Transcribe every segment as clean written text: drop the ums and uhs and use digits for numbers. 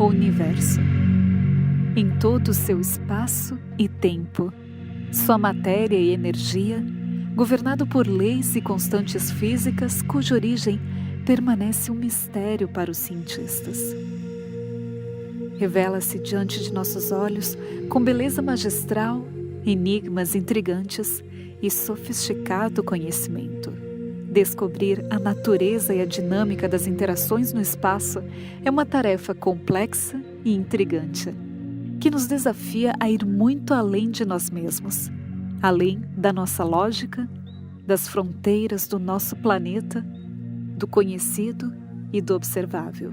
universo. Em todo o seu espaço e tempo, sua matéria e energia, governado por leis e constantes físicas cuja origem permanece um mistério para os cientistas. Revela-se diante de nossos olhos com beleza magistral, enigmas intrigantes e sofisticado conhecimento. Descobrir a natureza e a dinâmica das interações no espaço é uma tarefa complexa e intrigante, que nos desafia a ir muito além de nós mesmos, além da nossa lógica, das fronteiras do nosso planeta, do conhecido e do observável.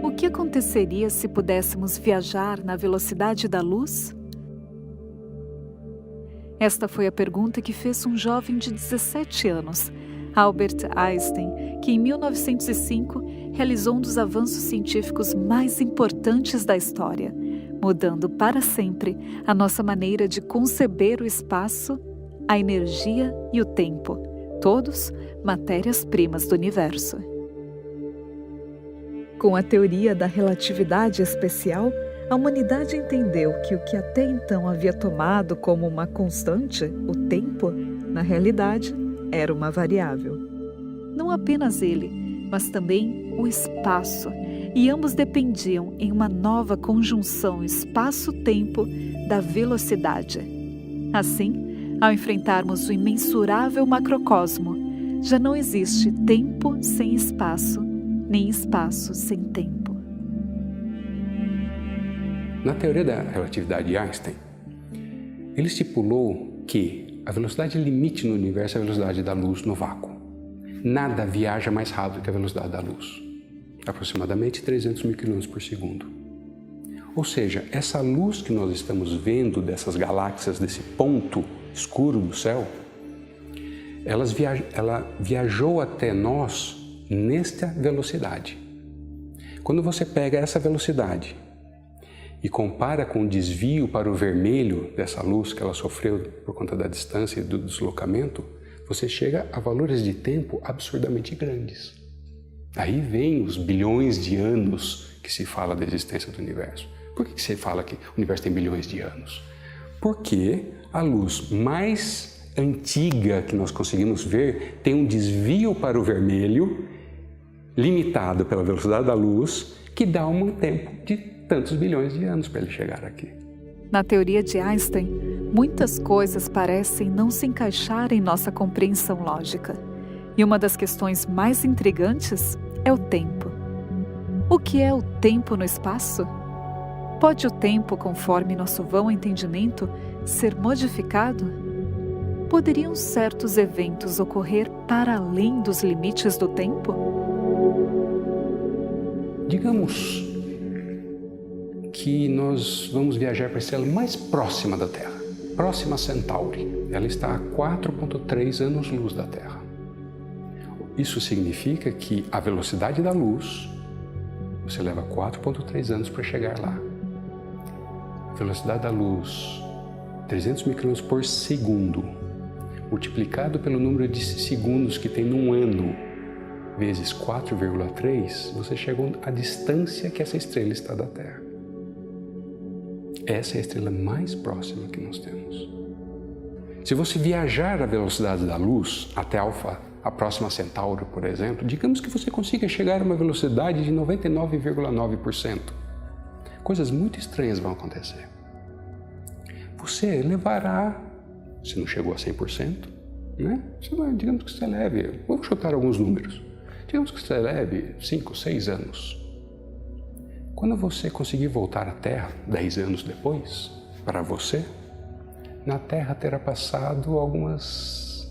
O que aconteceria se pudéssemos viajar na velocidade da luz? Esta foi a pergunta que fez um jovem de 17 anos, Albert Einstein, que em 1905 realizou um dos avanços científicos mais importantes da história, mudando para sempre a nossa maneira de conceber o espaço, a energia e o tempo, todos matérias-primas do universo. Com a teoria da relatividade especial, a humanidade entendeu que o que até então havia tomado como uma constante, o tempo, na realidade, era uma variável. Não apenas ele, mas também o espaço, e ambos dependiam em uma nova conjunção espaço-tempo da velocidade. Assim, ao enfrentarmos o imensurável macrocosmo, já não existe tempo sem espaço, nem espaço sem tempo. Na teoria da relatividade de Einstein, ele estipulou que a velocidade limite no universo é a velocidade da luz no vácuo. Nada viaja mais rápido que a velocidade da luz, aproximadamente 300 mil km por segundo. Ou seja, essa luz que nós estamos vendo dessas galáxias, desse ponto escuro do céu, ela viajou até nós nesta velocidade. Quando você pega essa velocidade e compara com o desvio para o vermelho dessa luz que ela sofreu por conta da distância e do deslocamento, você chega a valores de tempo absurdamente grandes. Aí vem os bilhões de anos que se fala da existência do universo. Por que se fala que o universo tem bilhões de anos? Porque a luz mais antiga que nós conseguimos ver tem um desvio para o vermelho limitado pela velocidade da luz, que dá um tempo de tantos bilhões de anos para ele chegar aqui. Na teoria de Einstein, muitas coisas parecem não se encaixar em nossa compreensão lógica. E uma das questões mais intrigantes é o tempo. O que é o tempo no espaço? Pode o tempo, conforme nosso vão entendimento, ser modificado? Poderiam certos eventos ocorrer para além dos limites do tempo? Digamos que nós vamos viajar para a estrela mais próxima da Terra, próxima a Centauri. Ela está a 4,3 anos-luz da Terra. Isso significa que a velocidade da luz, você leva 4,3 anos para chegar lá. A velocidade da luz, 300 mil km por segundo, multiplicado pelo número de segundos que tem num ano, vezes 4,3, você chega à distância que essa estrela está da Terra. Essa é a estrela mais próxima que nós temos. Se você viajar à velocidade da luz até a próxima Centauro, por exemplo, digamos que você consiga chegar a uma velocidade de 99,9%. Coisas muito estranhas vão acontecer. Você levará, se não chegou a 100%, né? Digamos que você leve, vou chutar alguns números, digamos que você leve 5, 6 anos. Quando você conseguir voltar à Terra 10 anos depois, para você, na Terra terá passado algumas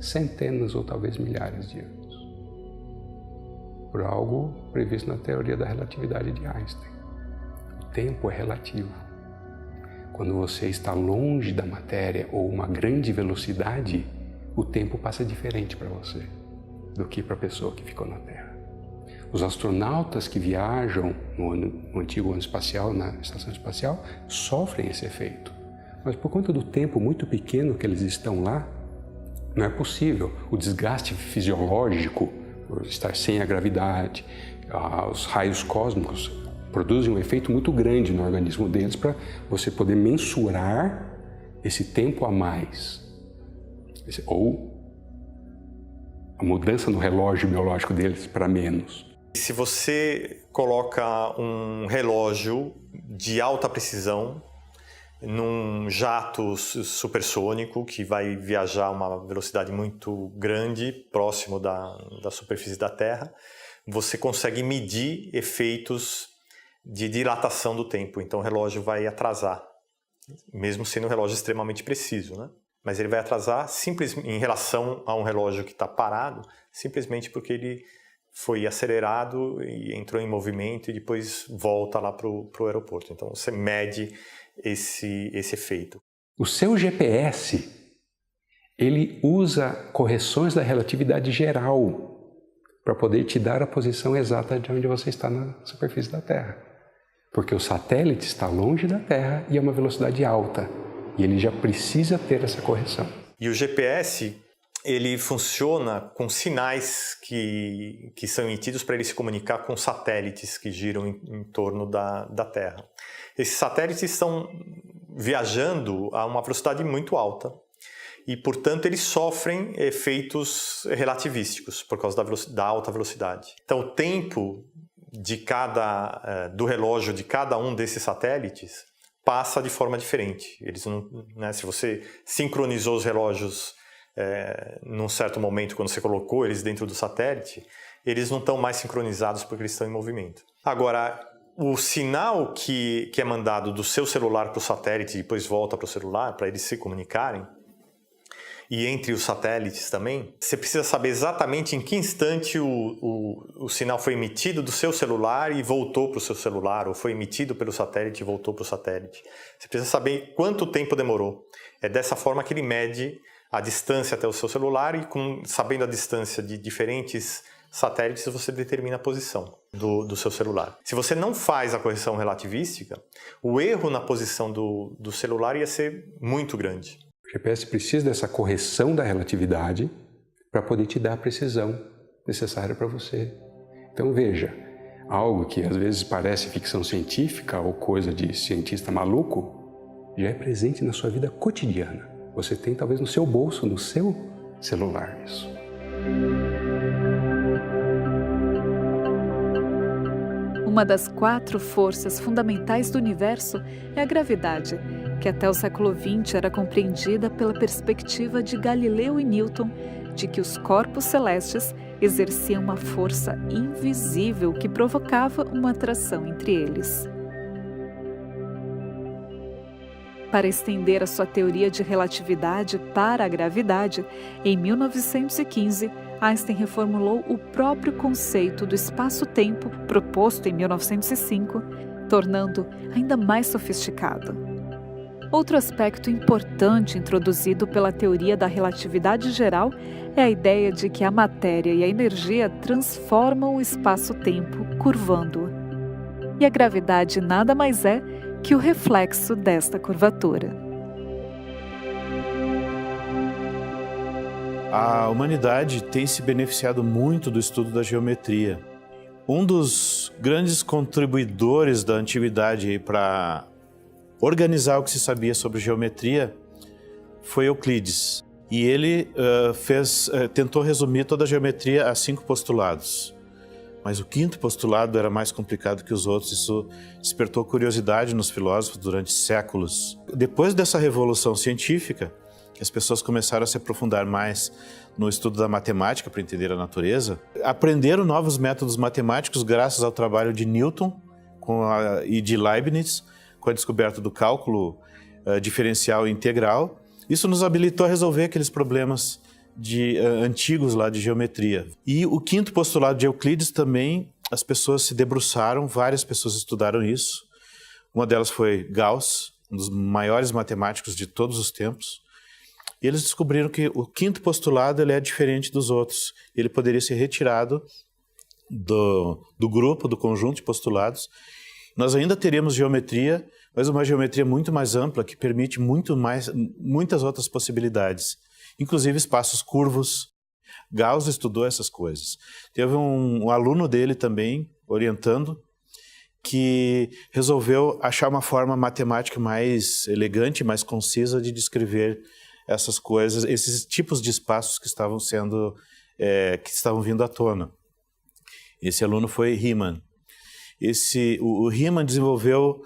centenas ou talvez milhares de anos, por algo previsto na teoria da relatividade de Einstein. O tempo é relativo. Quando você está longe da matéria ou uma grande velocidade, o tempo passa diferente para você do que para a pessoa que ficou na Terra. Os astronautas que viajam no antigo ano espacial, na estação espacial, sofrem esse efeito. Mas por conta do tempo muito pequeno que eles estão lá, não é possível. O desgaste fisiológico, por estar sem a gravidade, os raios cósmicos produzem um efeito muito grande no organismo deles para você poder mensurar esse tempo a mais. Ou a mudança no relógio biológico deles para menos. Se você coloca um relógio de alta precisão num jato supersônico que vai viajar a uma velocidade muito grande, próximo da superfície da Terra, você consegue medir efeitos de dilatação do tempo. Então o relógio vai atrasar, mesmo sendo um relógio extremamente preciso, né? Mas ele vai atrasar em relação a um relógio que está parado, simplesmente porque ele foi acelerado e entrou em movimento e depois volta lá para o aeroporto. Então você mede esse efeito. O seu GPS, ele usa correções da relatividade geral para poder te dar a posição exata de onde você está na superfície da Terra. Porque o satélite está longe da Terra e a uma velocidade alta. E ele já precisa ter essa correção. E o GPS, ele funciona com sinais que são emitidos para ele se comunicar com satélites que giram em torno da Terra. Esses satélites estão viajando a uma velocidade muito alta e, portanto, eles sofrem efeitos relativísticos por causa da alta velocidade. Então, o tempo do relógio de cada um desses satélites passa de forma diferente. Eles não, né, se você sincronizou os relógios num certo momento, quando você colocou eles dentro do satélite, eles não estão mais sincronizados porque eles estão em movimento. Agora, o sinal que é mandado do seu celular para o satélite e depois volta para o celular, para eles se comunicarem, e entre os satélites também, você precisa saber exatamente em que instante o sinal foi emitido do seu celular e voltou para o seu celular, ou foi emitido pelo satélite e voltou para o satélite. Você precisa saber quanto tempo demorou. É dessa forma que ele mede a distância até o seu celular e, sabendo a distância de diferentes satélites, você determina a posição do seu celular. Se você não faz a correção relativística, o erro na posição do celular ia ser muito grande. O GPS precisa dessa correção da relatividade para poder te dar a precisão necessária para você. Então veja, algo que às vezes parece ficção científica ou coisa de cientista maluco, já é presente na sua vida cotidiana. Você tem talvez no seu bolso, no seu celular isso. Uma das 4 forças fundamentais do universo é a gravidade, que até o século XX era compreendida pela perspectiva de Galileu e Newton de que os corpos celestes exerciam uma força invisível que provocava uma atração entre eles. Para estender a sua teoria de relatividade para a gravidade, em 1915, Einstein reformulou o próprio conceito do espaço-tempo proposto em 1905, tornando ainda mais sofisticado. Outro aspecto importante introduzido pela teoria da relatividade geral é a ideia de que a matéria e a energia transformam o espaço-tempo, curvando-o. E a gravidade nada mais é que o reflexo desta curvatura. A humanidade tem se beneficiado muito do estudo da geometria. Um dos grandes contribuidores da antiguidade para organizar o que se sabia sobre geometria foi Euclides. E ele tentou resumir toda a geometria a 5 postulados. Mas o 5º postulado era mais complicado que os outros. Isso despertou curiosidade nos filósofos durante séculos. Depois dessa revolução científica, as pessoas começaram a se aprofundar mais no estudo da matemática para entender a natureza, aprenderam novos métodos matemáticos graças ao trabalho de Newton e de Leibniz, com a descoberta do cálculo diferencial integral. Isso nos habilitou a resolver aqueles problemas antigos lá de geometria. E o quinto postulado de Euclides também, as pessoas se debruçaram, várias pessoas estudaram isso. Uma delas foi Gauss, um dos maiores matemáticos de todos os tempos. E eles descobriram que o quinto postulado ele é diferente dos outros. Ele poderia ser retirado do grupo, do conjunto de postulados. Nós ainda teríamos geometria, mas uma geometria muito mais ampla, que permite muitas outras possibilidades, inclusive espaços curvos. Gauss estudou essas coisas. Teve um aluno dele também, orientando, que resolveu achar uma forma matemática mais elegante, mais concisa de descrever essas coisas, esses tipos de espaços que estavam vindo à tona. Esse aluno foi Riemann. O Riemann desenvolveu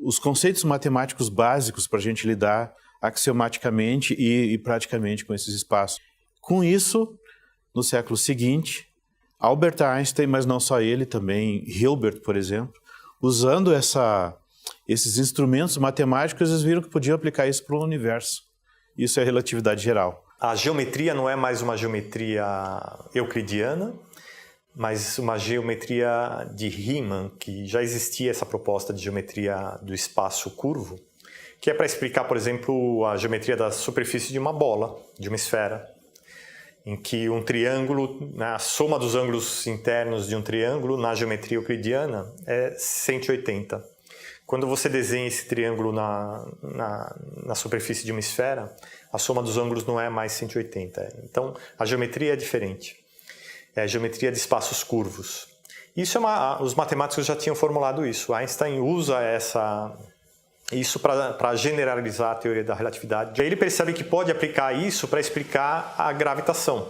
os conceitos matemáticos básicos para a gente lidar axiomaticamente e praticamente com esses espaços. Com isso, no século seguinte, Albert Einstein, mas não só ele, também Hilbert, por exemplo, usando esses instrumentos matemáticos, eles viram que podiam aplicar isso para o universo. Isso é relatividade geral. A geometria não é mais uma geometria euclidiana, mas uma geometria de Riemann, que já existia essa proposta de geometria do espaço curvo, que é para explicar, por exemplo, a geometria da superfície de uma bola, de uma esfera, em que um triângulo, a soma dos ângulos internos de um triângulo na geometria euclidiana é 180. Quando você desenha esse triângulo na superfície de uma esfera, a soma dos ângulos não é mais 180. Então, a geometria é diferente. É a geometria de espaços curvos. Os matemáticos já tinham formulado isso. Einstein usa isso para generalizar a teoria da relatividade. E aí ele percebe que pode aplicar isso para explicar a gravitação.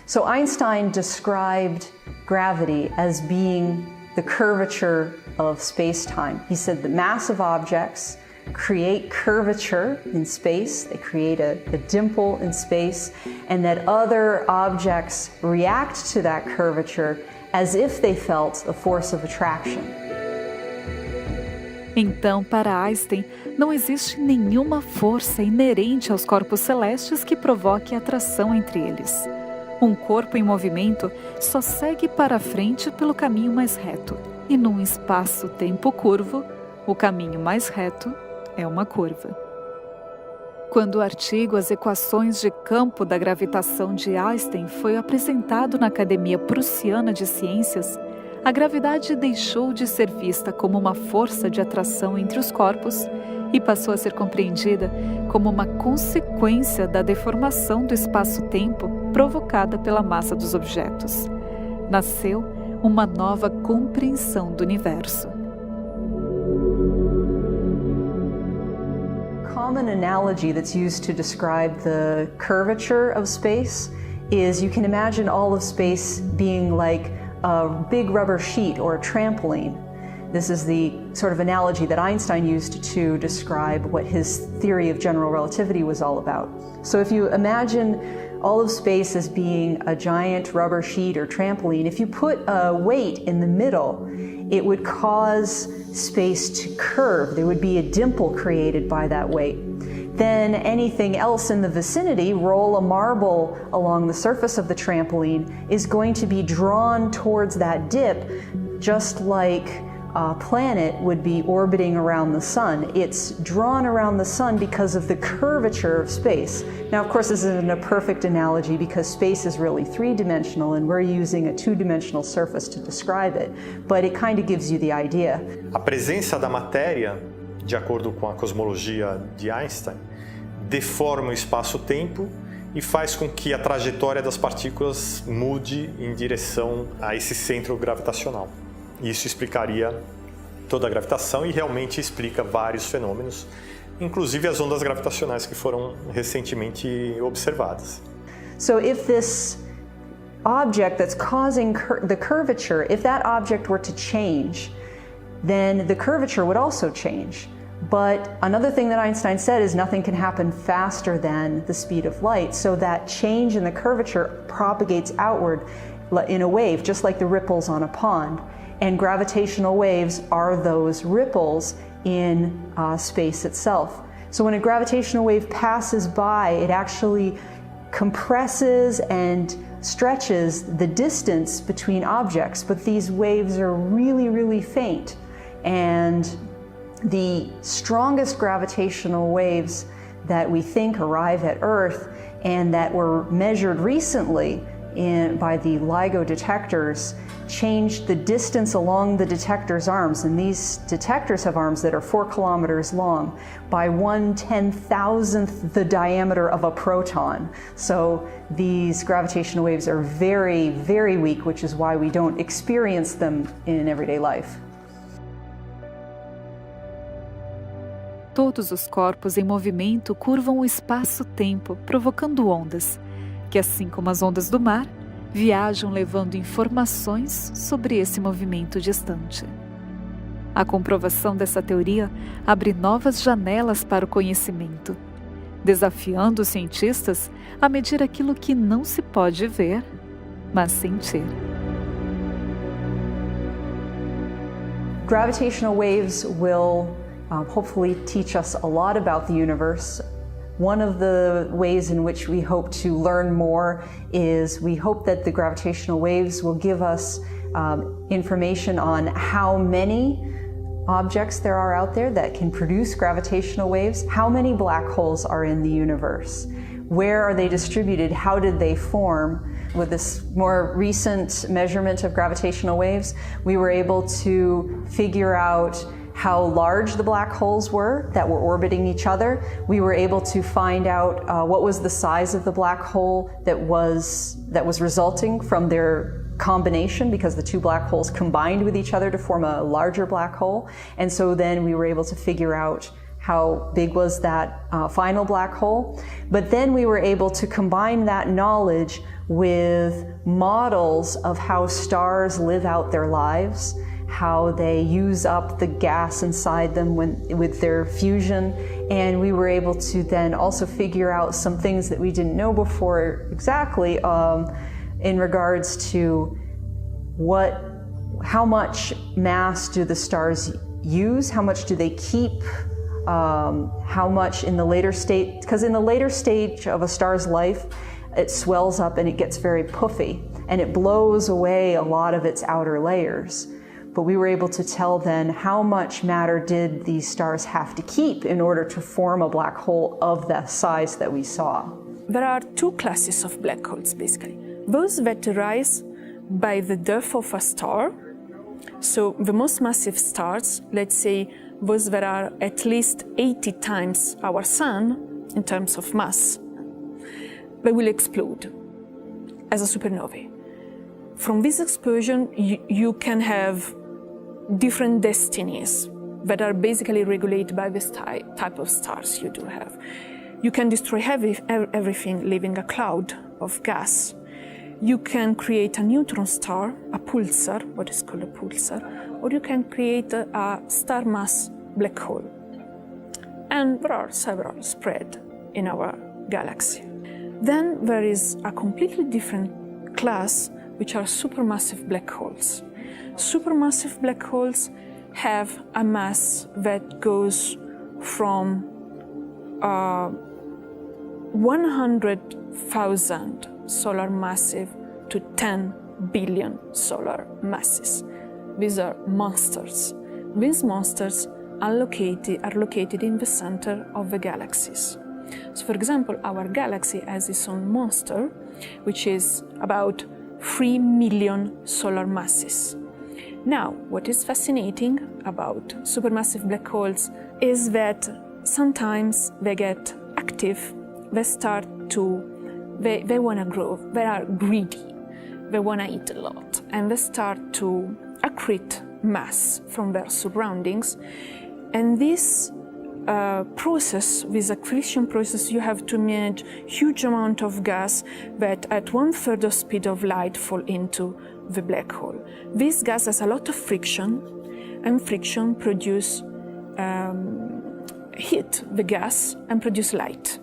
So Einstein described gravity as being the curvature of space-time. He said that massive objects create curvature in space, they create a dimple in space, and that other objects react to that curvature as if they felt a force of attraction. Então, para Einstein, não existe nenhuma força inerente aos corpos celestes que provoque atração entre eles. Um corpo em movimento só segue para frente pelo caminho mais reto, e num espaço-tempo curvo, o caminho mais reto é uma curva. Quando o artigo As Equações de Campo da Gravitação de Einstein foi apresentado na Academia Prussiana de Ciências, a gravidade deixou de ser vista como uma força de atração entre os corpos e passou a ser compreendida como uma consequência da deformação do espaço-tempo provocada pela massa dos objetos. Nasceu uma nova compreensão do universo. Common analogy that's used to describe the curvature of space is you can imagine all of space being like a big rubber sheet or a trampoline. This is the sort of analogy that Einstein used to describe what his theory of general relativity was all about. So if you imagine all of space as being a giant rubber sheet or trampoline, if you put a weight in the middle, it would cause space to curve. There would be a dimple created by that weight. Then anything else in the vicinity, roll a marble along the surface of the trampoline, is going to be drawn towards that dip, just like a planet would be orbiting around the sun. It's drawn around the sun because of the curvature of space. Now, of course, this isn't a perfect analogy because space is really three-dimensional and we're using a two-dimensional surface to describe it, but it kind of gives you the idea. A presença da matéria, de acordo com a cosmologia de Einstein, deforma o espaço-tempo e faz com que a trajetória das partículas mude em direção a esse centro gravitacional. Isso explicaria toda a gravitação e realmente explica vários fenômenos, inclusive as ondas gravitacionais que foram recentemente observadas. So if this object that's causing the curvature, if that object were to change, then the curvature would also change. But another thing that Einstein said is nothing can happen faster than the speed of light, so that change in the curvature propagates outward in a wave, just like the ripples on a pond. And gravitational waves are those ripples in space itself. So when a gravitational wave passes by, it actually compresses and stretches the distance between objects, but these waves are really, really faint. And the strongest gravitational waves that we think arrive at Earth and that were measured recently by the LIGO detectors changed the distance along the detector's arms, and these detectors have arms that are 4 kilometers long, by 1/10,000th the diameter of a proton. So these gravitational waves are very, very weak, which is why we don't experience them in everyday life. Todos os corpos em movimento curvam o espaço-tempo, provocando ondas, que, assim como as ondas do mar, viajam levando informações sobre esse movimento distante. A comprovação dessa teoria abre novas janelas para o conhecimento, desafiando os cientistas a medir aquilo que não se pode ver, mas sentir. Gravitational waves will hopefully teach us a lot about the universe. One of the ways in which we hope to learn more is we hope that the gravitational waves will give us information on how many objects there are out there that can produce gravitational waves, how many black holes are in the universe, where are they distributed, how did they form. With this more recent measurement of gravitational waves, we were able to figure out how large the black holes were that were orbiting each other. We were able to find out what was the size of the black hole that was resulting from their combination, because the two black holes combined with each other to form a larger black hole. And so then we were able to figure out how big was that final black hole. But then we were able to combine that knowledge with models of how stars live out their lives, how they use up the gas inside them with their fusion, and we were able to then also figure out some things that we didn't know before exactly in regards to how much mass do the stars use, how much do they keep, how much in the later state, because in the later stage of a star's life, it swells up and it gets very puffy, and it blows away a lot of its outer layers. But we were able to tell then how much matter did these stars have to keep in order to form a black hole of the size that we saw. There are two classes of black holes, basically. Those that arise by the death of a star, so the most massive stars, let's say those that are at least 80 times our Sun in terms of mass, they will explode as a supernovae. From this explosion, you can have different destinies that are basically regulated by this type of stars you do have. You can destroy everything, leaving a cloud of gas. You can create a neutron star, a pulsar, what is called a pulsar, or you can create a star mass black hole. And there are several spread in our galaxy. Then there is a completely different class, which are supermassive black holes. Supermassive black holes have a mass that goes from 100,000 solar massive to 10 billion solar masses. These are monsters. These monsters are located in the center of the galaxies. So, for example, our galaxy has its own monster, which is about 3 million solar masses. Now, what is fascinating about supermassive black holes is that sometimes they get active, they want to grow, they are greedy, they want to eat a lot, and they start to accrete mass from their surroundings. And this process, this accretion process, you have to manage huge amount of gas that at 1/3 of speed of light fall into the black hole. This gas has a lot of friction, and friction produce heat the gas and produce light.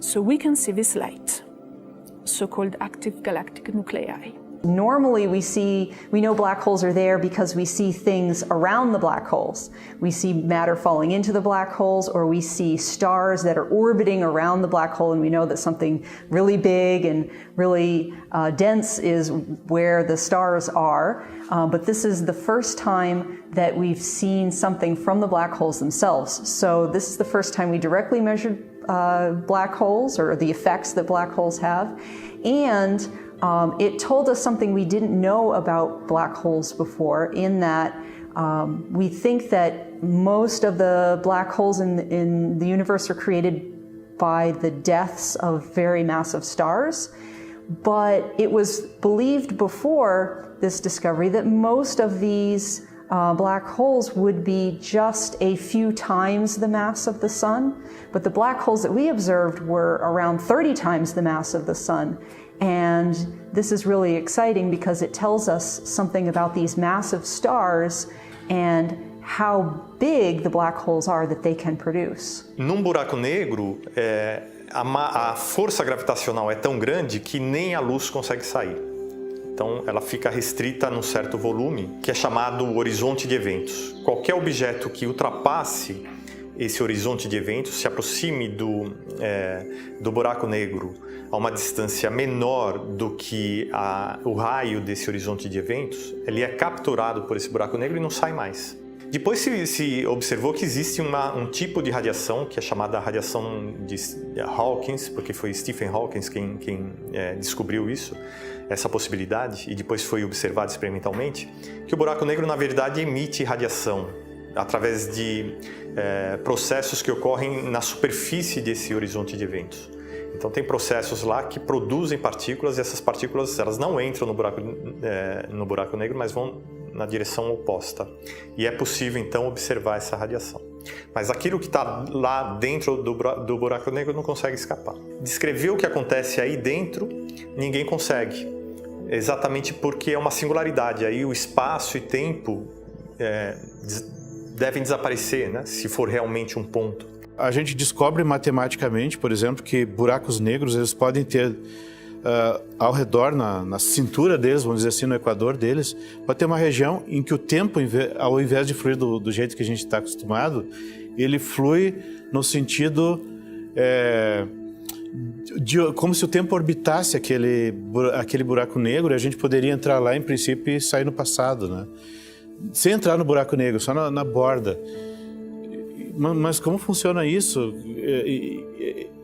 So we can see this light, so-called active galactic nuclei. Normally we know black holes are there because we see things around the black holes. We see matter falling into the black holes, or we see stars that are orbiting around the black hole, and we know that something really big and really dense is where the stars are. But this is the first time that we've seen something from the black holes themselves. So this is the first time we directly measured black holes, or the effects that black holes have. And it told us something we didn't know about black holes before, in that we think that most of the black holes in the universe are created by the deaths of very massive stars. But it was believed before this discovery that most of these black holes would be just a few times the mass of the sun. But the black holes that we observed were around 30 times the mass of the sun. And this is really exciting because it tells us something about these massive stars and how big the black holes are that they can produce. Num buraco negro, a força gravitacional é tão grande que nem a luz consegue sair. Então, ela fica restrita num certo volume, que é chamado horizonte de eventos. Qualquer objeto que ultrapasse esse horizonte de eventos, se aproxime do buraco negro a uma distância menor do que o raio desse horizonte de eventos, ele é capturado por esse buraco negro e não sai mais. Depois se observou que existe um tipo de radiação que é chamada radiação de Hawking, porque foi Stephen Hawking quem descobriu isso, essa possibilidade, e depois foi observado experimentalmente, que o buraco negro na verdade emite radiação através de processos que ocorrem na superfície desse horizonte de eventos. Então tem processos lá que produzem partículas, e essas partículas elas não entram no buraco negro, mas vão na direção oposta. E é possível então observar essa radiação. Mas aquilo que está lá dentro do buraco negro não consegue escapar. Descrever o que acontece aí dentro, ninguém consegue. Exatamente porque é uma singularidade. Aí o espaço e tempo devem desaparecer, né? Se for realmente um ponto. A gente descobre matematicamente, por exemplo, que buracos negros eles podem ter ao redor, na cintura deles, vamos dizer assim, no equador deles, pode ter uma região em que o tempo, ao invés de fluir do jeito que a gente está acostumado, ele flui no sentido como se o tempo orbitasse aquele buraco negro, e a gente poderia entrar lá, em princípio, e sair no passado, né? Sem entrar no buraco negro, só na borda. Mas como funciona isso?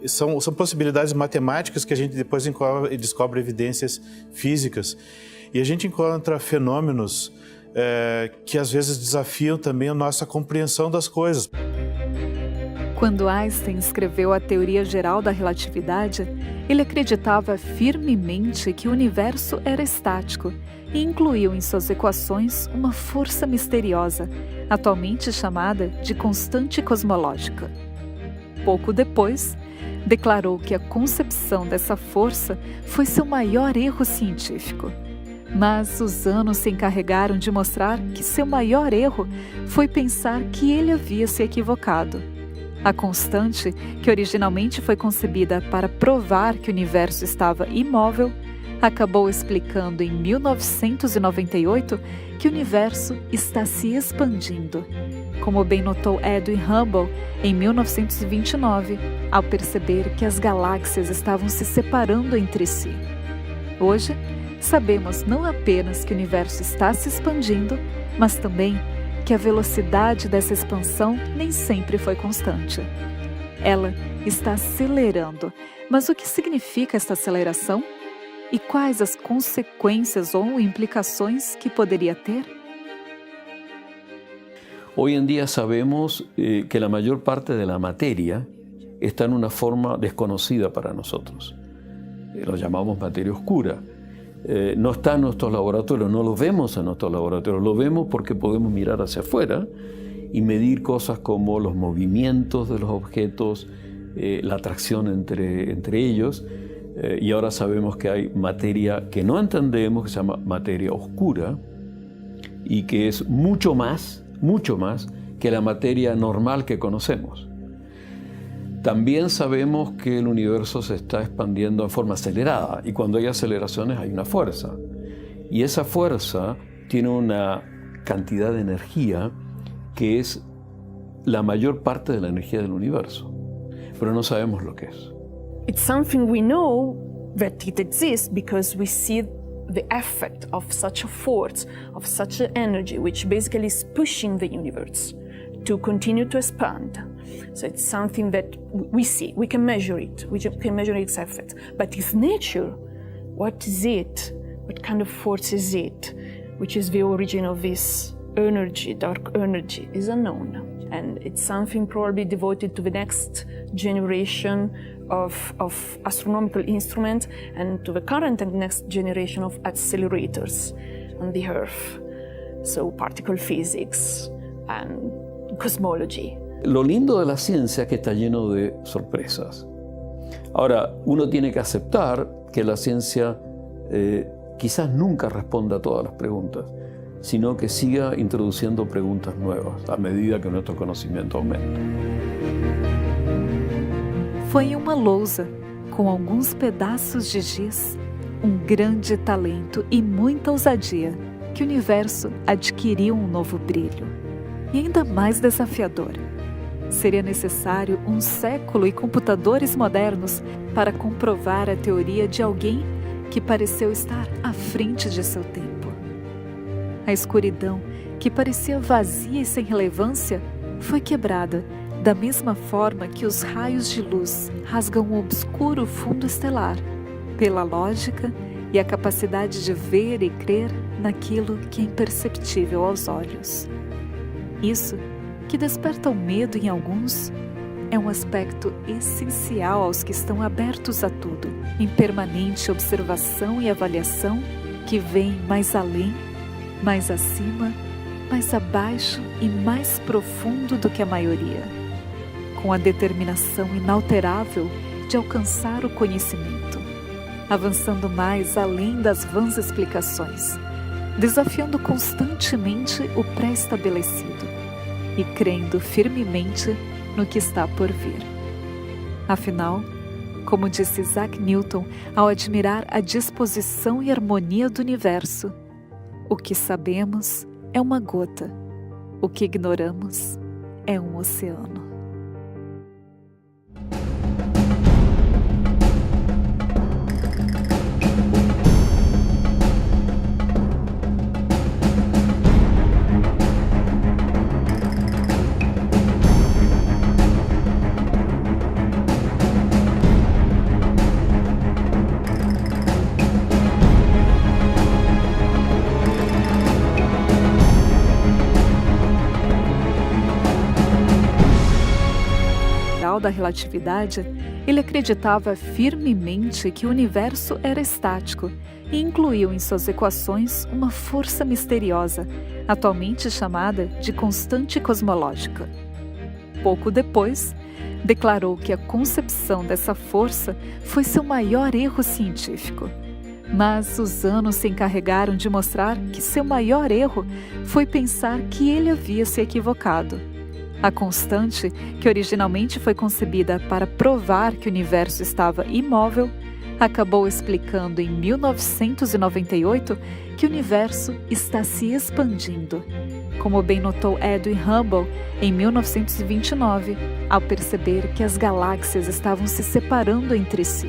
São possibilidades matemáticas que a gente depois descobre evidências físicas. E a gente encontra fenômenos que às vezes desafiam também a nossa compreensão das coisas. Quando Einstein escreveu a teoria geral da relatividade, ele acreditava firmemente que o universo era estático e incluiu em suas equações uma força misteriosa, atualmente chamada de constante cosmológica. Pouco depois, declarou que a concepção dessa força foi seu maior erro científico. Mas os anos se encarregaram de mostrar que seu maior erro foi pensar que ele havia se equivocado. A constante, que originalmente foi concebida para provar que o universo estava imóvel, acabou explicando em 1998 que o universo está se expandindo, como bem notou Edwin Hubble em 1929, ao perceber que as galáxias estavam se separando entre si. Hoje, sabemos não apenas que o universo está se expandindo, mas também que a velocidade dessa expansão nem sempre foi constante. Ela está acelerando, mas o que significa esta aceleração? E quais as consequências ou implicações que poderia ter? Hoy en día sabemos que la mayor parte de la materia está en una forma desconocida para nosotros. Lo llamamos materia oscura. No está en nuestros laboratorios, no lo vemos en nuestros laboratorios, lo vemos porque podemos mirar hacia afuera y medir cosas como los movimientos de los objetos, la atracción entre ellos. Y ahora sabemos que hay materia que no entendemos, que se llama materia oscura, y que es mucho más que la materia normal que conocemos. También sabemos que el universo se está expandiendo en forma acelerada, y cuando hay aceleraciones hay una fuerza. Y esa fuerza tiene una cantidad de energía que es la mayor parte de la energía del universo, pero no sabemos lo que es. It's something we know that it exists because we see the effect of such a force, of such an energy, which basically is pushing the universe to continue to expand. So it's something that we see, we can measure it, we can measure its effect. But if nature, what is it? What kind of force is it? Which is the origin of this energy, dark energy, is unknown. And it's something probably devoted to the next generation of astronomical instruments and to the current and next generation of accelerators on the Earth. So particle physics and cosmology. Lo lindo de la ciencia es que está lleno de sorpresas. Ahora, uno tiene que aceptar que la ciencia quizás nunca responda a todas las preguntas, sino que siga introduciendo preguntas nuevas a medida que nuestro conhecimento aumenta. Foi em uma lousa, com alguns pedaços de giz, um grande talento e muita ousadia, que o universo adquiriu um novo brilho. E ainda mais desafiador. Seria necessário um século e computadores modernos para comprovar a teoria de alguém que pareceu estar à frente de seu tempo. A escuridão, que parecia vazia e sem relevância, foi quebrada da mesma forma que os raios de luz rasgam o obscuro fundo estelar, pela lógica e a capacidade de ver e crer naquilo que é imperceptível aos olhos. Isso, que desperta o medo em alguns, é um aspecto essencial aos que estão abertos a tudo, em permanente observação e avaliação, que veem mais além, mais acima, mais abaixo e mais profundo do que a maioria, com a determinação inalterável de alcançar o conhecimento, avançando mais além das vãs explicações, desafiando constantemente o pré-estabelecido e crendo firmemente no que está por vir. Afinal, como disse Isaac Newton ao admirar a disposição e harmonia do universo, o que sabemos é uma gota, o que ignoramos é um oceano. Da relatividade, ele acreditava firmemente que o universo era estático e incluiu em suas equações uma força misteriosa, atualmente chamada de constante cosmológica. Pouco depois, declarou que a concepção dessa força foi seu maior erro científico. Mas os anos se encarregaram de mostrar que seu maior erro foi pensar que ele havia se equivocado. A constante, que originalmente foi concebida para provar que o universo estava imóvel, acabou explicando em 1998 que o universo está se expandindo, como bem notou Edwin Hubble em 1929, ao perceber que as galáxias estavam se separando entre si.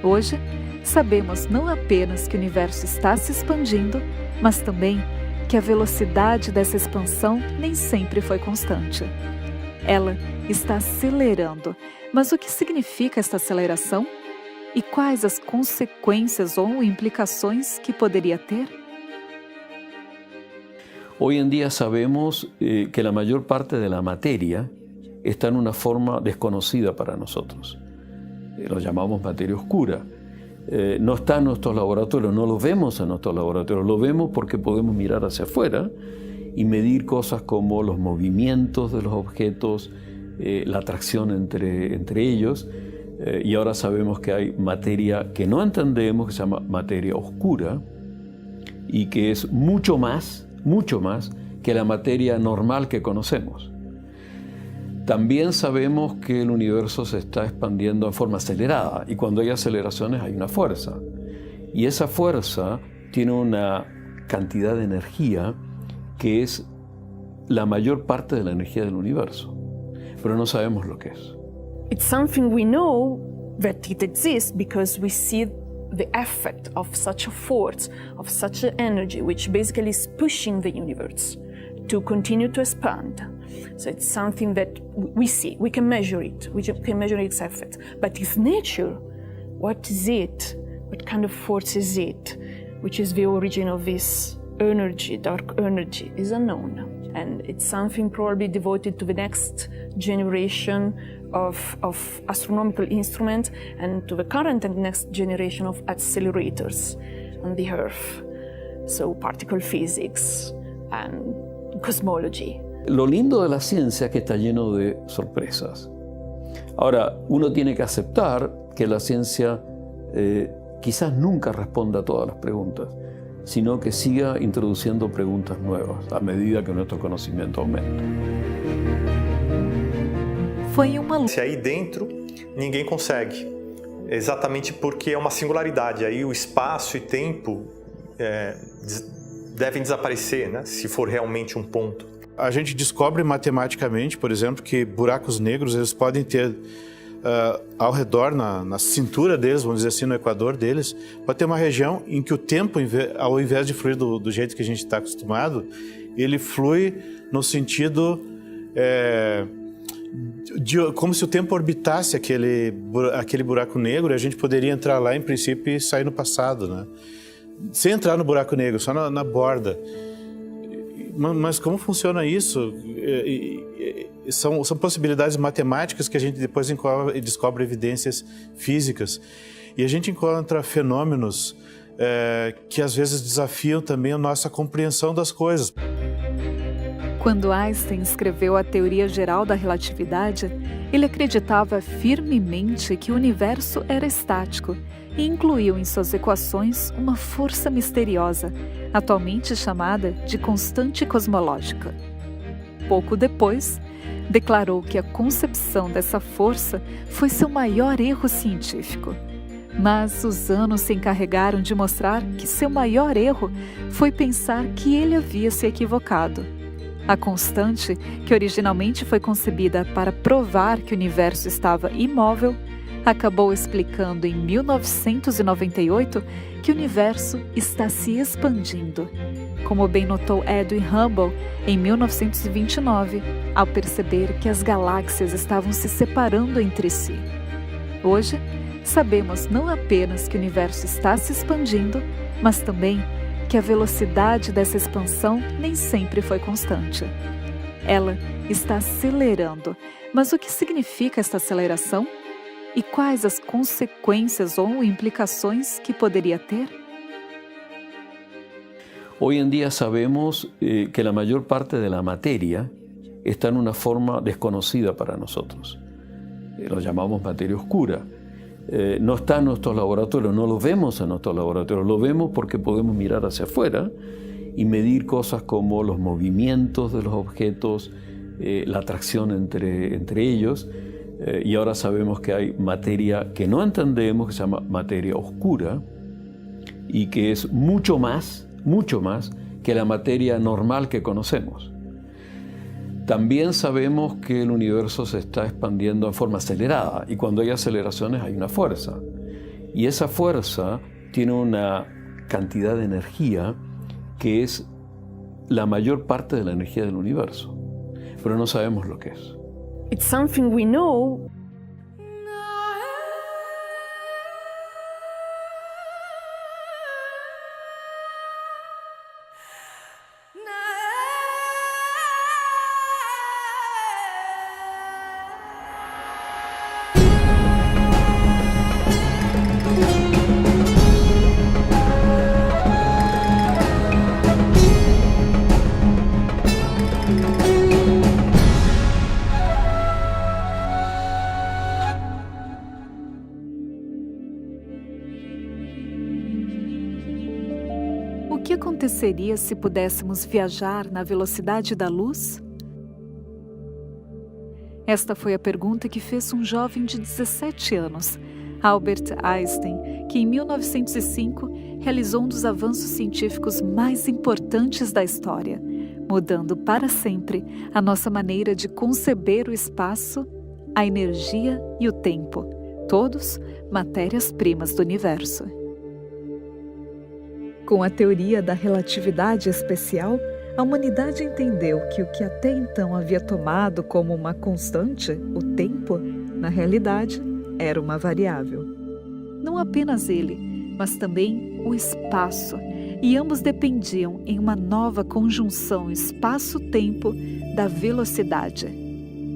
Hoje, sabemos não apenas que o universo está se expandindo, mas também que a velocidade dessa expansão nem sempre foi constante. Ela está acelerando, mas o que significa esta aceleração? E quais as consequências ou implicações que poderia ter? Hoy en día sabemos que la mayor parte de la materia está en una forma desconocida para nosotros. Lo llamamos materia oscura. No está en nuestros laboratorios, no lo vemos en nuestros laboratorios, lo vemos porque podemos mirar hacia afuera y medir cosas como los movimientos de los objetos, la atracción entre ellos, y ahora sabemos que hay materia que no entendemos, que se llama materia oscura, y que es mucho más que la materia normal que conocemos. También sabemos que el universo se está expandiendo en forma acelerada y cuando hay aceleraciones hay una fuerza. Y esa fuerza tiene una cantidad de energía que es la mayor parte de la energía del universo, pero no sabemos lo que es. It's something we know that it exists because we see the effect of such a force, of such an energy, which basically is pushing the universe to continue to expand. So it's something that we see, we can measure it, we can measure its effect. But if nature, what is it? What kind of force is it? Which is the origin of this energy, dark energy, is unknown. And it's something probably devoted to the next generation of astronomical instruments and to the current and next generation of accelerators on the Earth. So particle physics and cosmology. Lo lindo de la ciencia es que está lleno de sorpresas. Ahora, uno tiene que aceptar que la ciencia quizás nunca responda a todas las preguntas, sino que siga introduciendo preguntas nuevas a medida que nuestro conhecimento aumenta. Foi uma luta. Se aí dentro ninguém consegue, exatamente porque é uma singularidade. Aí o espaço e tempo devem desaparecer, né? Se for realmente um ponto. A gente descobre matematicamente, por exemplo, que buracos negros eles podem ter ao redor, na cintura deles, vamos dizer assim, no equador deles, pode ter uma região em que o tempo, ao invés de fluir do jeito que a gente está acostumado, ele flui no sentido como se o tempo orbitasse aquele buraco negro, e a gente poderia entrar lá, em princípio, e sair no passado, né? Sem entrar no buraco negro, só na borda. Mas como funciona isso? São possibilidades matemáticas que a gente depois descobre evidências físicas. E a gente encontra fenômenos que às vezes desafiam também a nossa compreensão das coisas. Quando Einstein escreveu a teoria geral da relatividade, ele acreditava firmemente que o universo era estático e incluiu em suas equações uma força misteriosa, atualmente chamada de constante cosmológica. Pouco depois, declarou que a concepção dessa força foi seu maior erro científico. Mas os anos se encarregaram de mostrar que seu maior erro foi pensar que ele havia se equivocado. A constante, que originalmente foi concebida para provar que o universo estava imóvel, acabou explicando em 1998 que o universo está se expandindo, como bem notou Edwin Hubble em 1929, ao perceber que as galáxias estavam se separando entre si. Hoje, sabemos não apenas que o universo está se expandindo, mas também que a velocidade dessa expansão nem sempre foi constante. Ela está acelerando, mas o que significa esta aceleração? E quais as consequências ou implicações que poderia ter? Hoy en día sabemos que la mayor parte de la materia está en una forma desconocida para nosotros. Lo llamamos materia oscura. No está en nuestros laboratorios, no lo vemos en nuestros laboratorios, lo vemos porque podemos mirar hacia afuera y medir cosas como los movimientos de los objetos, la atracción entre ellos, y ahora sabemos que hay materia que no entendemos, que se llama materia oscura, y que es mucho más que la materia normal que conocemos. También sabemos que el universo se está expandiendo en forma acelerada, y cuando hay aceleraciones hay una fuerza. Y esa fuerza tiene una cantidad de energía que es la mayor parte de la energía del universo, pero no sabemos lo que es. It's something we know. O que aconteceria se pudéssemos viajar na velocidade da luz? Esta foi a pergunta que fez um jovem de 17 anos, Albert Einstein, que em 1905 realizou um dos avanços científicos mais importantes da história, mudando para sempre a nossa maneira de conceber o espaço, a energia e o tempo, todos matérias-primas do universo. Com a teoria da relatividade especial, a humanidade entendeu que o que até então havia tomado como uma constante, o tempo, na realidade, era uma variável. Não apenas ele, mas também o espaço, e ambos dependiam em uma nova conjunção espaço-tempo da velocidade.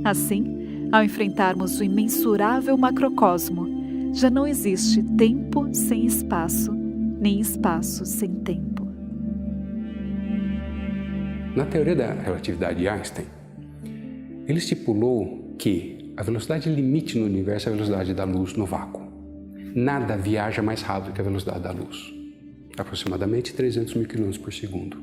Assim, ao enfrentarmos o imensurável macrocosmo, já não existe tempo sem espaço, nem espaço sem tempo. Na teoria da relatividade de Einstein, ele estipulou que a velocidade limite no universo é a velocidade da luz no vácuo. Nada viaja mais rápido que a velocidade da luz, aproximadamente 300 mil km por segundo.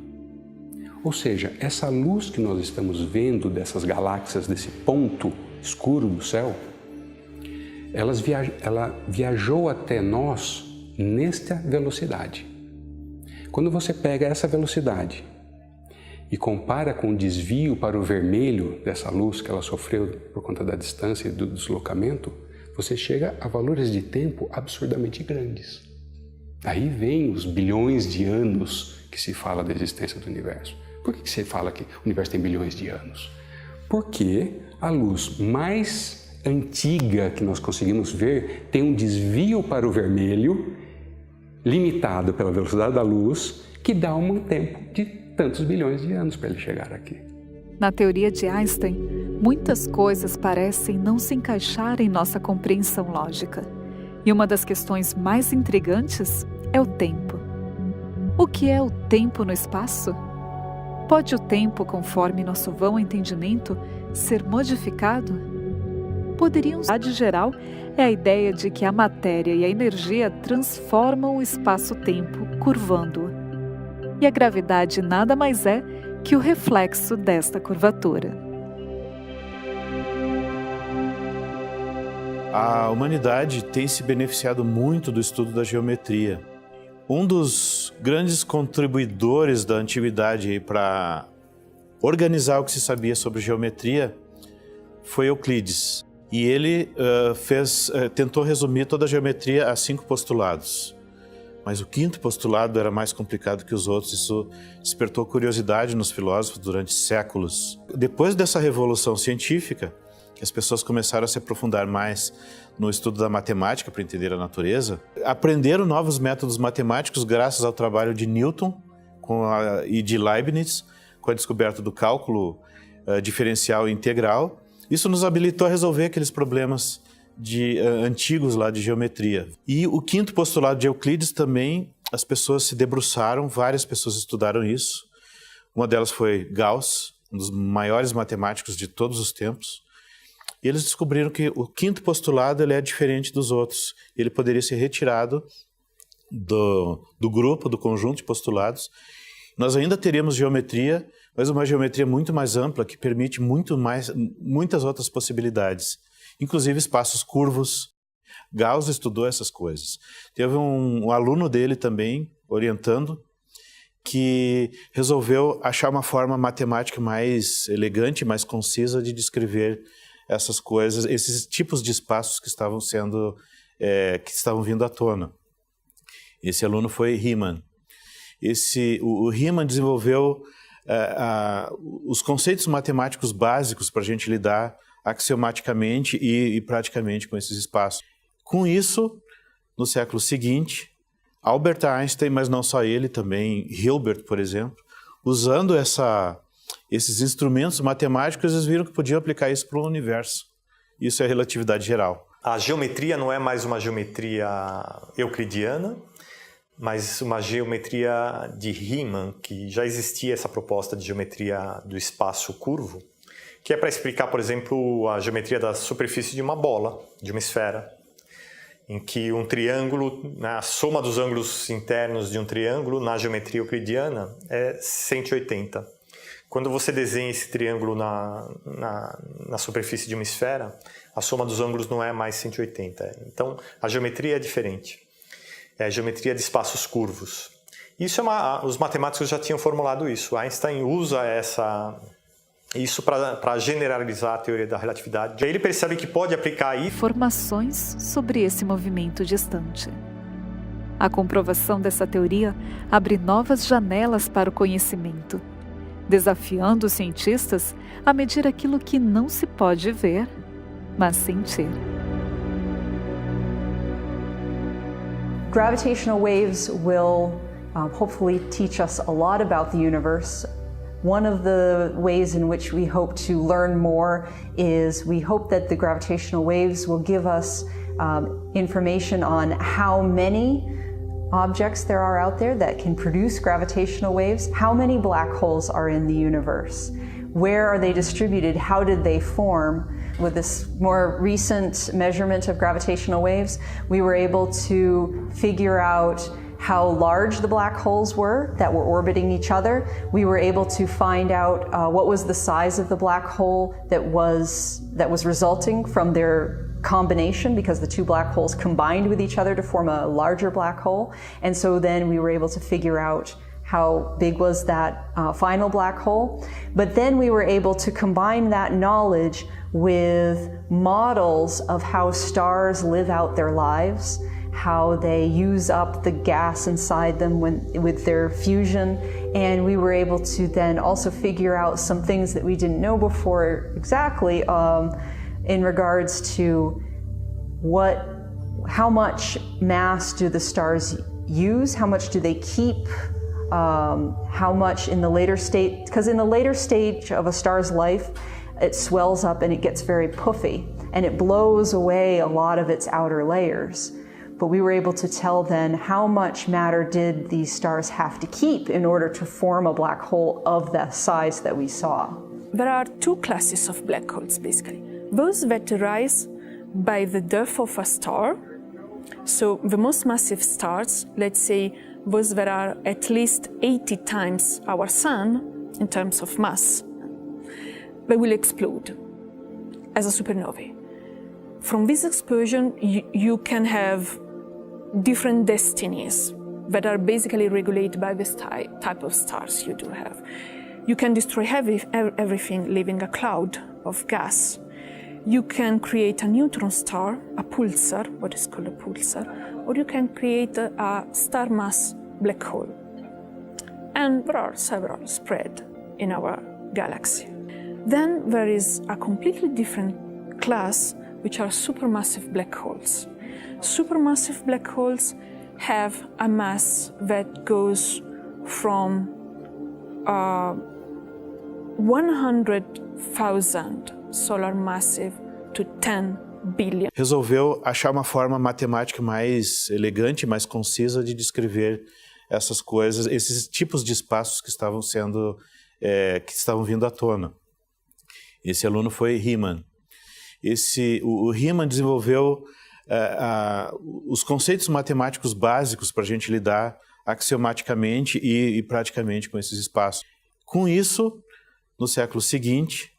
Ou seja, essa luz que nós estamos vendo dessas galáxias, desse ponto escuro do céu, ela viajou até nós nesta velocidade. Quando você pega essa velocidade e compara com o desvio para o vermelho dessa luz que ela sofreu por conta da distância e do deslocamento, você chega a valores de tempo absurdamente grandes. Aí vem os bilhões de anos que se fala da existência do universo. Por que você fala que o universo tem bilhões de anos? Porque a luz mais antiga que nós conseguimos ver tem um desvio para o vermelho limitado pela velocidade da luz que dá um tempo de tantos bilhões de anos para ele chegar aqui. Na teoria de Einstein, muitas coisas parecem não se encaixar em nossa compreensão lógica. E uma das questões mais intrigantes é o tempo. O que é o tempo no espaço? Pode o tempo, conforme nosso vão entendimento, ser modificado? De geral é a ideia de que a matéria e a energia transformam o espaço-tempo, curvando-o. E a gravidade nada mais é que o reflexo desta curvatura. A humanidade tem se beneficiado muito do estudo da geometria. Um dos grandes contribuidores da antiguidade para organizar o que se sabia sobre geometria foi Euclides. E ele tentou resumir toda a geometria a 5 postulados. Mas o 5º postulado era mais complicado que os outros. Isso despertou curiosidade nos filósofos durante séculos. Depois dessa revolução científica, que as pessoas começaram a se aprofundar mais no estudo da matemática para entender a natureza, aprenderam novos métodos matemáticos graças ao trabalho de Newton e de Leibniz, com a descoberta do cálculo diferencial e integral. Isso nos habilitou a resolver aqueles problemas antigos lá de geometria. E o 5º postulado de Euclides também, as pessoas se debruçaram, várias pessoas estudaram isso. Uma delas foi Gauss, um dos maiores matemáticos de todos os tempos. E eles descobriram que o 5º postulado ele é diferente dos outros. Ele poderia ser retirado do grupo, do conjunto de postulados. Nós ainda teríamos geometria, mas uma geometria muito mais ampla que permite muitas outras possibilidades, inclusive espaços curvos. Gauss estudou essas coisas. Teve um aluno dele também, orientando, que resolveu achar uma forma matemática mais elegante, mais concisa de descrever essas coisas, esses tipos de espaços que estavam vindo à tona. Esse aluno foi Riemann. O Riemann desenvolveu os conceitos matemáticos básicos para a gente lidar axiomaticamente e praticamente com esses espaços. Com isso, no século seguinte, Albert Einstein, mas não só ele, também Hilbert, por exemplo, usando esses instrumentos matemáticos, eles viram que podiam aplicar isso para o universo. Isso é relatividade geral. A geometria não é mais uma geometria euclidiana, mas uma geometria de Riemann, que já existia essa proposta de geometria do espaço curvo, que é para explicar, por exemplo, a geometria da superfície de uma bola, de uma esfera, em que um triângulo, a soma dos ângulos internos de um triângulo, na geometria euclidiana, é 180. Quando você desenha esse triângulo na superfície de uma esfera, a soma dos ângulos não é mais 180. Então, a geometria é diferente. É a geometria de espaços curvos. Isso os matemáticos já tinham formulado isso. Einstein usa isso para generalizar a teoria da relatividade. Aí ele percebe que pode aplicar informações sobre esse movimento distante. A comprovação dessa teoria abre novas janelas para o conhecimento, desafiando os cientistas a medir aquilo que não se pode ver, mas sentir. Gravitational waves will hopefully teach us a lot about the universe. One of the ways in which we hope to learn more is we hope that the gravitational waves will give us information on how many objects there are out there that can produce gravitational waves, how many black holes are in the universe, where are they distributed, how did they form. With this more recent measurement of gravitational waves, we were able to figure out how large the black holes were that were orbiting each other. We were able to find out what was the size of the black hole that was resulting from their combination, because the two black holes combined with each other to form a larger black hole. And so then we were able to figure out how big was that final black hole. But then we were able to combine that knowledge with models of how stars live out their lives, how they use up the gas inside them with their fusion. And we were able to then also figure out some things that we didn't know before exactly in regards to how much mass do the stars use, how much do they keep, how much in the later state, because in the later stage of a star's life, it swells up and it gets very puffy and it blows away a lot of its outer layers. But we were able to tell then how much matter did these stars have to keep in order to form a black hole of the size that we saw. There are two classes of black holes, basically. Those that arise by the death of a star. So the most massive stars, let's say those that are at least 80 times our sun in terms of mass, they will explode as a supernovae. From this explosion, you can have different destinies that are basically regulated by this type of stars you do have. You can destroy everything, leaving a cloud of gas. You can create a neutron star, a pulsar, what is called a pulsar, or you can create a star mass black hole. And there are several spread in our galaxy. Then there is a completely different class, which are supermassive black holes. Supermassive black holes have a mass that goes from 100,000 solar massive to 10 billion. Resolveu achar uma forma matemática mais elegante, mais concisa de descrever essas coisas, esses tipos de espaços que estavam vindo à tona. Esse aluno foi Riemann. O Riemann desenvolveu os conceitos matemáticos básicos para a gente lidar axiomaticamente e praticamente com esses espaços. Com isso, no século seguinte,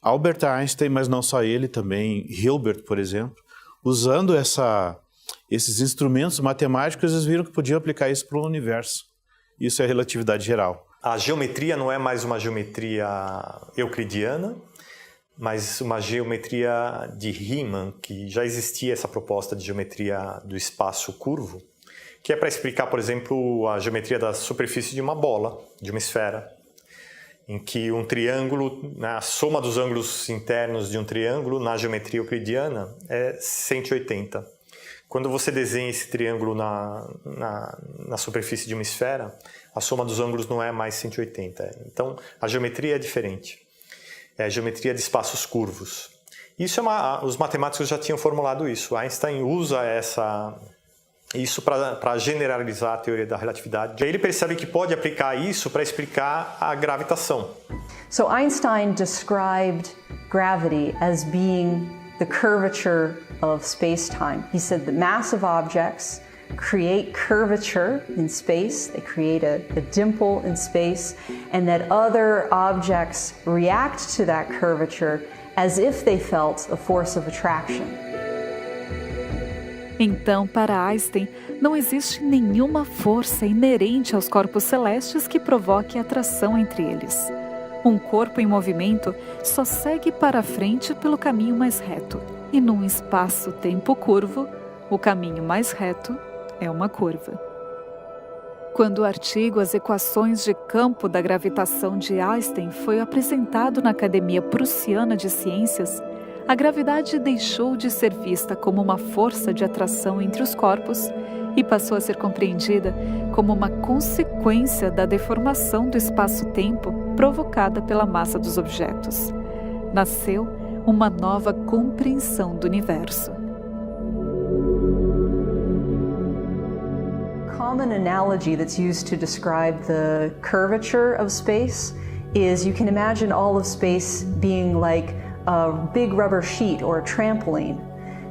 Albert Einstein, mas não só ele, também Hilbert, por exemplo, usando esses instrumentos matemáticos, eles viram que podiam aplicar isso para o universo. Isso é relatividade geral. A geometria não é mais uma geometria euclidiana, mas uma geometria de Riemann, que já existia essa proposta de geometria do espaço curvo, que é para explicar, por exemplo, a geometria da superfície de uma bola, de uma esfera, em que um triângulo, a soma dos ângulos internos de um triângulo na geometria euclidiana é 180. Quando você desenha esse triângulo na superfície de uma esfera, a soma dos ângulos não é mais 180. Então, a geometria é diferente. É a geometria de espaços curvos. Isso os matemáticos já tinham formulado isso. Einstein usa isso para generalizar a teoria da relatividade. Aí ele percebe que pode aplicar isso para explicar a gravitação. So Einstein described gravity as being the curvature of space-time. He said that massive objects create curvature in space, they create a dimple in space, and that other objects react to that curvature as if they felt a force of attraction. Então, para Einstein, não existe nenhuma força inerente aos corpos celestes que provoque atração entre eles. Um corpo em movimento só segue para frente pelo caminho mais reto, e num espaço-tempo curvo, o caminho mais reto é uma curva. Quando o artigo As Equações de Campo da Gravitação de Einstein foi apresentado na Academia Prussiana de Ciências, a gravidade deixou de ser vista como uma força de atração entre os corpos e passou a ser compreendida como uma consequência da deformação do espaço-tempo provocada pela massa dos objetos. Nasceu uma nova compreensão do universo. Common analogy that's used to describe the curvature of space is you can imagine all of space being like a big rubber sheet or a trampoline.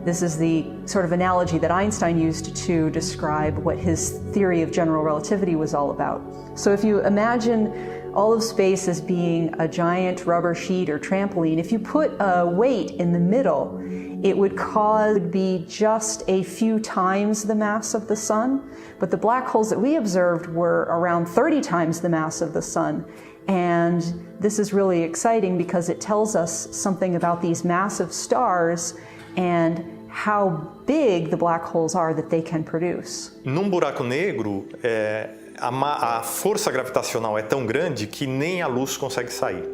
This is the sort of analogy that Einstein used to describe what his theory of general relativity was all about. So if you imagine all of space as being a giant rubber sheet or trampoline, if you put a weight in the middle, it would be just a few times the mass of the sun, but the black holes that we observed were around 30 times the mass of the sun. And this is really exciting because it tells us something about these massive stars and how big the black holes are that they can produce. Num buraco negro, a força gravitacional é tão grande que nem a luz consegue sair.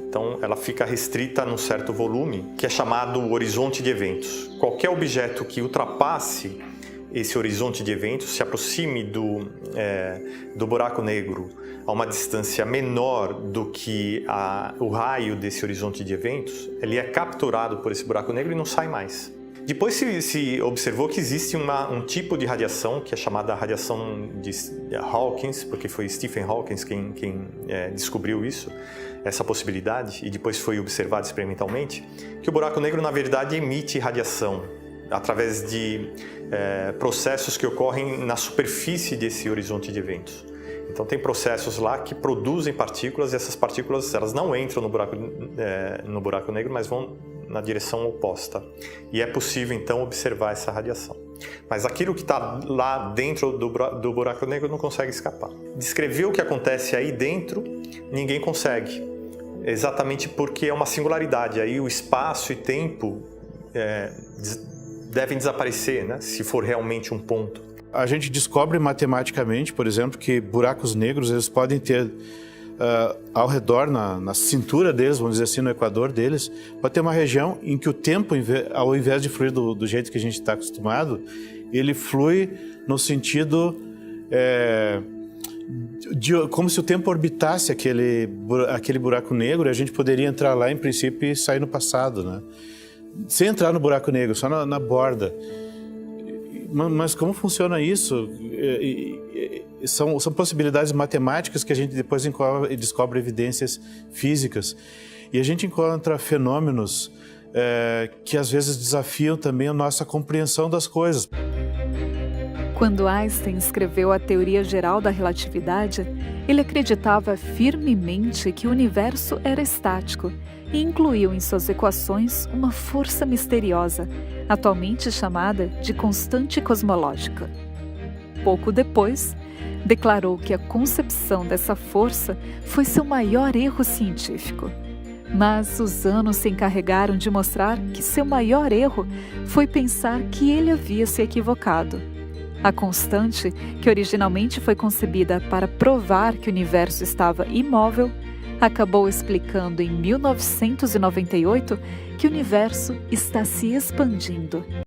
Então, ela fica restrita num certo volume, que é chamado horizonte de eventos. Qualquer objeto que ultrapasse esse horizonte de eventos, se aproxime do buraco negro a uma distância menor do que o raio desse horizonte de eventos, ele é capturado por esse buraco negro e não sai mais. Depois se observou que existe um tipo de radiação que é chamada radiação de Hawking, porque foi Stephen Hawking quem descobriu essa possibilidade, e depois foi observado experimentalmente, que o buraco negro na verdade emite radiação através de processos que ocorrem na superfície desse horizonte de eventos. Então tem processos lá que produzem partículas, e essas partículas elas não entram no buraco negro, mas vão na direção oposta. E é possível então observar essa radiação. Mas aquilo que está lá dentro do buraco negro não consegue escapar. Descrever o que acontece aí dentro, ninguém consegue. Exatamente porque é uma singularidade. Aí o espaço e tempo devem desaparecer, né? Se for realmente um ponto. A gente descobre matematicamente, por exemplo, que buracos negros eles podem ter ao redor, na cintura deles, vamos dizer assim, no equador deles, pode ter uma região em que o tempo, ao invés de fluir do jeito que a gente está acostumado, ele flui no sentido como se o tempo orbitasse aquele buraco negro, e a gente poderia entrar lá, em princípio, e sair no passado, né? Sem entrar no buraco negro, só na borda. Mas como funciona isso? São possibilidades matemáticas que a gente depois descobre evidências físicas. E a gente encontra fenômenos que às vezes desafiam também a nossa compreensão das coisas. Quando Einstein escreveu a teoria geral da relatividade, ele acreditava firmemente que o universo era estático e incluiu em suas equações uma força misteriosa, atualmente chamada de constante cosmológica. Pouco depois, declarou que a concepção dessa força foi seu maior erro científico. Mas os anos se encarregaram de mostrar que seu maior erro foi pensar que ele havia se equivocado. A constante, que originalmente foi concebida para provar que o universo estava imóvel, acabou explicando em 1998 que o universo está se expandindo.